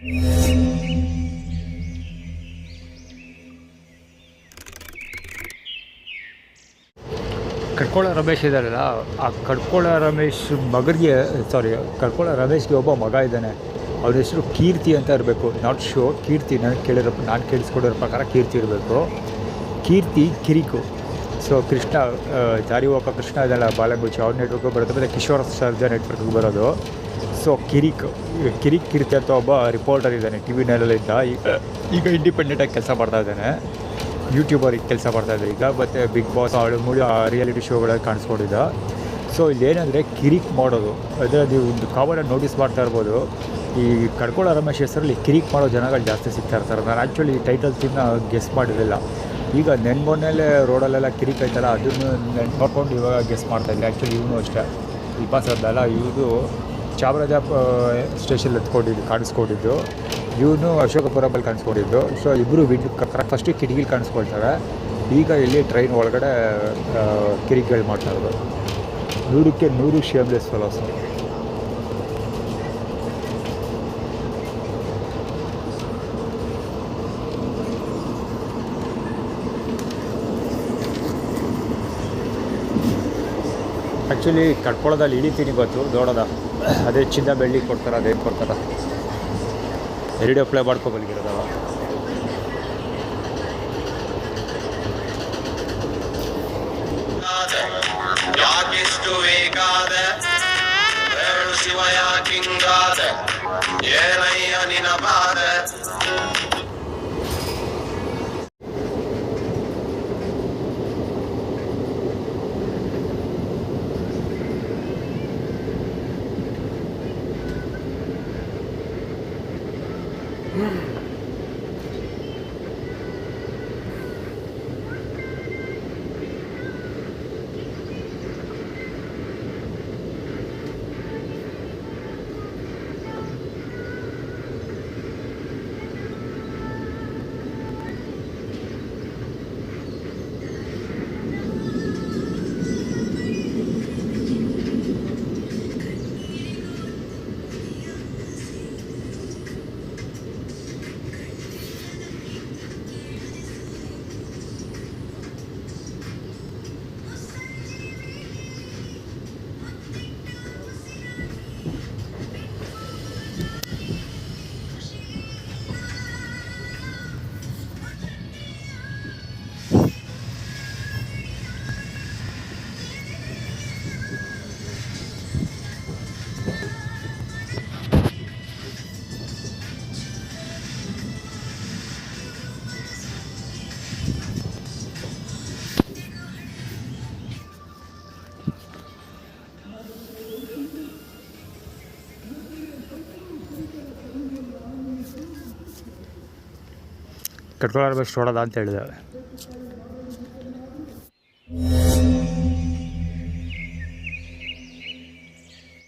ಕಡ್ಕೋಳ ರಮೇಶ್ ಇದ್ದಾರಲ್ಲ, ಆ ಕಡ್ಕೋಳ ರಮೇಶ್ ಮಗನಿಗೆ ಕಡ್ಕೋಳ ರಮೇಶ್ಗೆ ಒಬ್ಬ ಮಗ ಇದ್ದಾನೆ. ಅವ್ರ ಹೆಸರು ಕೀರ್ತಿ ಅಂತ ಇರಬೇಕು, ನಾಟ್ ಶೋ. ಕೀರ್ತಿ ನಾನು ಕೇಳಿಸ್ಕೊಂಡಿರೋ ಪ್ರಕಾರ ಕೀರ್ತಿ ಇರಬೇಕು. ಕೀರ್ತಿ ಕಿರಿಕು. ಸೊ ಕೃಷ್ಣ ಜಾರಿ ಹೋಗೋ ಕೃಷ್ಣ ಇದೆಲ್ಲ ಬಾಲಗುಚ್ಚಿ ಅವ್ರ ನೆಟ್ವರ್ಕ್ ಬರುತ್ತೆ, ಮತ್ತು ಕಿಶೋರ್ ಸರ್ಜಾ ನೆಟ್ವರ್ಕ್ಗೆ ಬರೋದು. ಸೊ ಕಿರಿಕ್ ಅಂತ ಒಬ್ಬ ರಿಪೋರ್ಟರ್ ಇದ್ದಾನೆ, ಟಿ ವಿ ನೈನಲ್ಲಿದ್ದ. ಈಗ ಇಂಡಿಪೆಂಡೆಂಟಾಗಿ ಕೆಲಸ ಮಾಡ್ತಾಯಿದ್ದಾನೆ, ಯೂಟ್ಯೂಬರಿಗೆ ಕೆಲಸ ಮಾಡ್ತಾಯಿದ್ದೆ ಈಗ. ಮತ್ತು ಬಿಗ್ ಬಾಸ್ ರಿಯಾಲಿಟಿ ಶೋಗಳಲ್ಲಿ ಕಾಣಿಸ್ಕೊಂಡಿದ್ದ. ಸೊ ಇಲ್ಲೇನೆಂದರೆ ಕಿರಿಕ್ ಮಾಡೋದು, ಅಂದರೆ ನೀವು ಒಂದು ಕಾಮನಾಗಿ ನೋಟಿಸ್ ಮಾಡ್ತಾ ಇರ್ಬೋದು, ಈ ಕಡ್ಕೋಳ ರಮೇಶ್ ಹೆಸರಲ್ಲಿ ಕಿರಿಕ್ ಮಾಡೋ ಜನಗಳು ಜಾಸ್ತಿ ಸಿಗ್ತಾ ಇರ್ತಾರೆ. ನಾನು ಆ್ಯಕ್ಚುಲಿ ಈ ಟೈಟಲ್ಸಿಂದ ಗೆಸ್ ಮಾಡಿರಲಿಲ್ಲ. ಈಗ ಮೊನ್ನೆಲೇ ರೋಡಲ್ಲೆಲ್ಲ ಕಿರಿಕ್ ಐತಲ್ಲ, ಅದನ್ನು ನೋಡ್ಕೊಂಡು ಇವಾಗ ಗೆಸ್ ಮಾಡ್ತಾಯಿದ್ದೆ. ಆ್ಯಕ್ಚುಲಿ ಇವನು ಅಷ್ಟೇ, ಇಬ್ಬಾಸದ್ದಲ್ಲ, ಇವನು ಚಾಮರಾಜ ಸ್ಟೇಷನ್ ಕಾಣಿಸ್ಕೊಂಡಿದ್ದು, ಇವನು ಅಶೋಕಪುರದಲ್ಲಿ ಕಾಣಿಸ್ಕೊಂಡಿದ್ದು. ಸೊ ಇಬ್ಬರು ಫಸ್ಟು ಕಿಟಕಿಲಿ ಕಾಣಿಸ್ಕೊಳ್ತಾರೆ, ಈಗ ಇಲ್ಲಿ ಟ್ರೈನ್ ಒಳಗಡೆ ಕಿರಿಕಿಗಳು ಮಾಡ್ತಾ ಇರೋದು. 100ಕ್ಕೆ 100 ಶೇಮ್ಲೆಸ್ ಫೆಲೋಸ್. ಆ್ಯಕ್ಚುಲಿ ಕಡ್ಕೊಳ್ಳೋದಲ್ಲಿ ಇಳಿತೀನಿ ಗೊತ್ತು, ದೊಡ್ಡದ ಅದೇ ಚಿನ್ನ ಬೆಳ್ಳಿ ಕೊಡ್ತಾರೆ, ಅದೇನು ಕೊಡ್ತಾರೆ, ಎರಡು ಅಪ್ಲೈ ಮಾಡ್ಕೊಬಲ್ಗಿರೋದವ. ಯಾಕಿಷ್ಟು ವೇಗಾದ ಹೇಳು ಶಿವ ಯಾಕಿಂಗಾದ ಏನಯ್ಯ ನಿನ ಬಾದ. ಕಡ್ಕೊಳ್ಳೋ ರಮೇಶ್ ನೋಡೋದ ಅಂತ ಹೇಳಿದೆ.